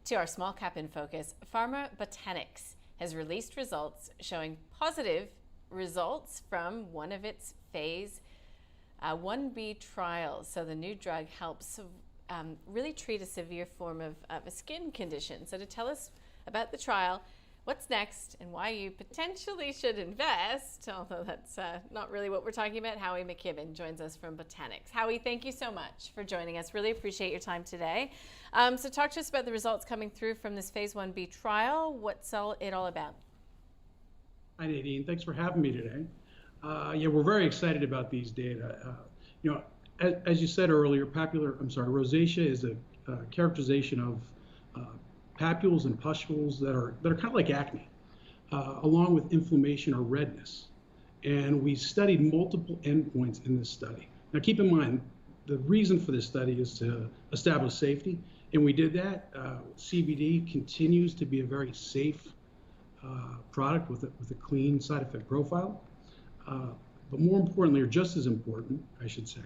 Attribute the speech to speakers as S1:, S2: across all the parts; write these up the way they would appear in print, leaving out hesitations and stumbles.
S1: To our small cap in focus, Pharma Botanix has released results showing positive results from one of its phase 1B trials. So the new drug helps really treat a severe form of a skin condition. So to tell us about the trial, what's next, and why you potentially should invest, although that's not really what we're talking about, Howie McKibbon joins us from Botanix. Howie, thank you so much for joining us. Really appreciate your time today. So talk to us about the results coming through from this phase 1B trial. What's it all about?
S2: Hi, Nadine. Thanks for having me today. Yeah, we're very excited about these data. As you said earlier, rosacea is a characterization of papules and pustules that are kind of like acne, along with inflammation or redness. And we studied multiple endpoints in this study. Now, keep in mind, the reason for this study is to establish safety, and we did that. CBD continues to be a very safe product with a clean side effect profile. But more importantly, or just as important, I should say,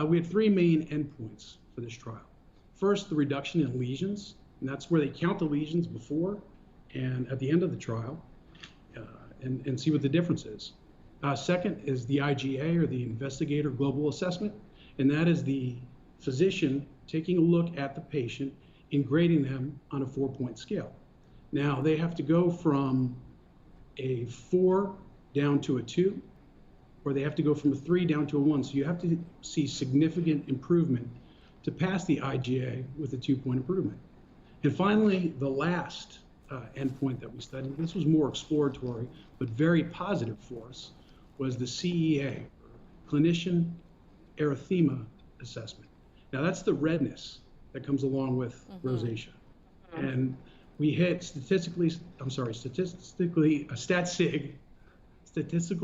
S2: we had three main endpoints for this trial. First, the reduction in lesions, and that's where they count the lesions before and at the end of the trial and see what the difference is. Second is the IGA, or the Investigator Global Assessment, and that is the physician taking a look at the patient and grading them on a 4-point scale. Now, they have to go from a 4 down to a 2, or they have to go from a 3 down to a 1. So you have to see significant improvement to pass the IGA with a 2-point improvement. And finally, the last endpoint that we studied, this was more exploratory, but very positive for us, was the CEA, Clinician Erythema Assessment. Now, that's the redness that comes along with rosacea. And we hit statistical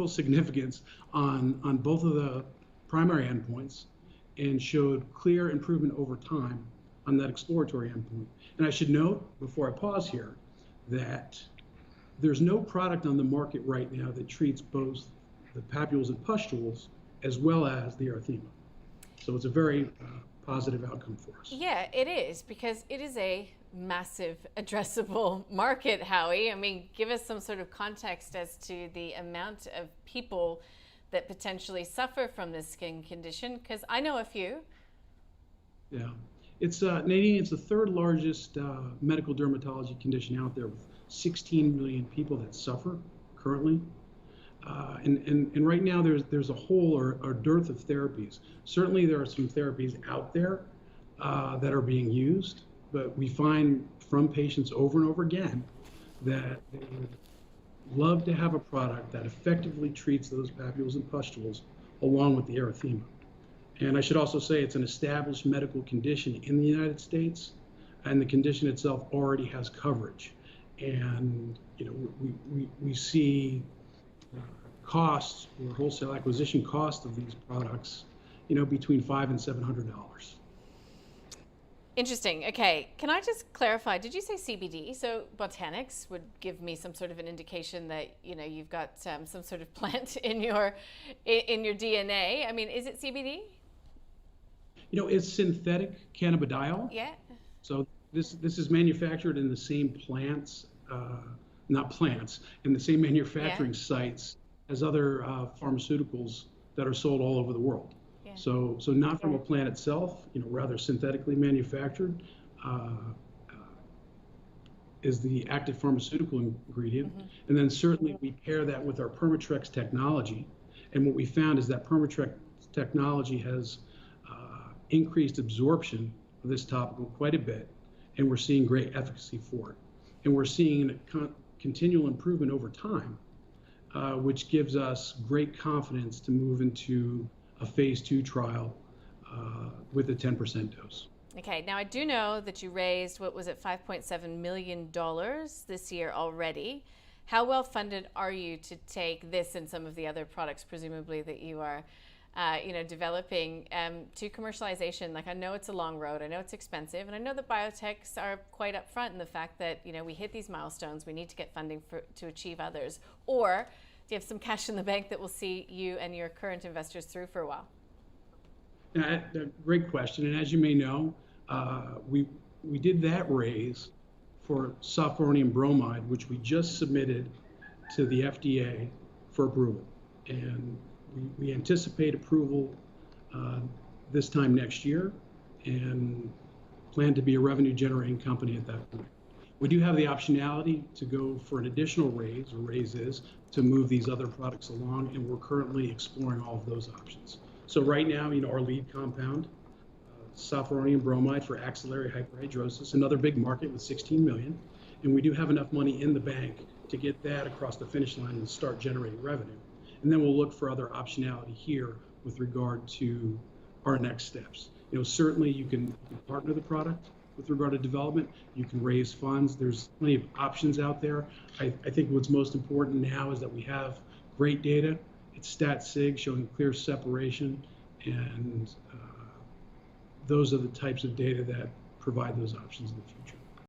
S2: significance on both of the primary endpoints and showed clear improvement over time on that exploratory endpoint. And I should note, before I pause here, that there's no product on the market right now that treats both the papules and pustules as well as the erythema. So it's a very positive outcome for us.
S1: Yeah, it is, because it is a massive addressable market, Howie. I mean, give us some sort of context as to the amount of people that potentially suffer from this skin condition, because I know a few.
S2: Yeah, it's Nadine, it's the third largest medical dermatology condition out there, with 16 million people that suffer currently. And right now there's a hole or dearth of therapies. Certainly there are some therapies out there that are being used, but we find from patients over and over again that they would love to have a product that effectively treats those papules and pustules along with the erythema. And I should also say it's an established medical condition in the United States, and the condition itself already has coverage. And we see costs, or wholesale acquisition cost of these products, between $500 and $700.
S1: Interesting. Okay, can I just clarify? Did you say CBD? So Botanix would give me some sort of an indication that you've got some sort of plant in your DNA. I mean, is it CBD?
S2: It's synthetic cannabidiol.
S1: Yeah.
S2: So this is manufactured in the same plants, in the same manufacturing sites as other pharmaceuticals that are sold all over the world. Yeah. So not from a plant itself, rather synthetically manufactured, is the active pharmaceutical ingredient. And then certainly we pair that with our Permatrex technology. And what we found is that Permatrex technology has increased absorption of this topical quite a bit, and we're seeing great efficacy for it. And we're seeing continual improvement over time, which gives us great confidence to move into a phase 2 trial with a 10% dose.
S1: Okay, now I do know that you raised, what was it, $5.7 million this year already. How well funded are you to take this and some of the other products, presumably, that you are developing to commercialization? Like, I know it's a long road, I know it's expensive, and I know that biotechs are quite upfront in the fact that, we hit these milestones, we need to get funding to achieve others. Or do you have some cash in the bank that will see you and your current investors through for a while?
S2: Yeah, great question. And as you may know, we did that raise for sofpironium bromide, which we just submitted to the FDA for approval. And we anticipate approval this time next year and plan to be a revenue generating company at that point. We do have the optionality to go for an additional raise, or raises, to move these other products along, and we're currently exploring all of those options. So right now, our lead compound, sofpironium bromide for axillary hyperhidrosis, another big market with 16 million, and we do have enough money in the bank to get that across the finish line and start generating revenue. And then we'll look for other optionality here with regard to our next steps. Certainly you can partner the product with regard to development. You can raise funds. There's plenty of options out there. I think what's most important now is that we have great data. It's stat sig, showing clear separation, and those are the types of data that provide those options in the future.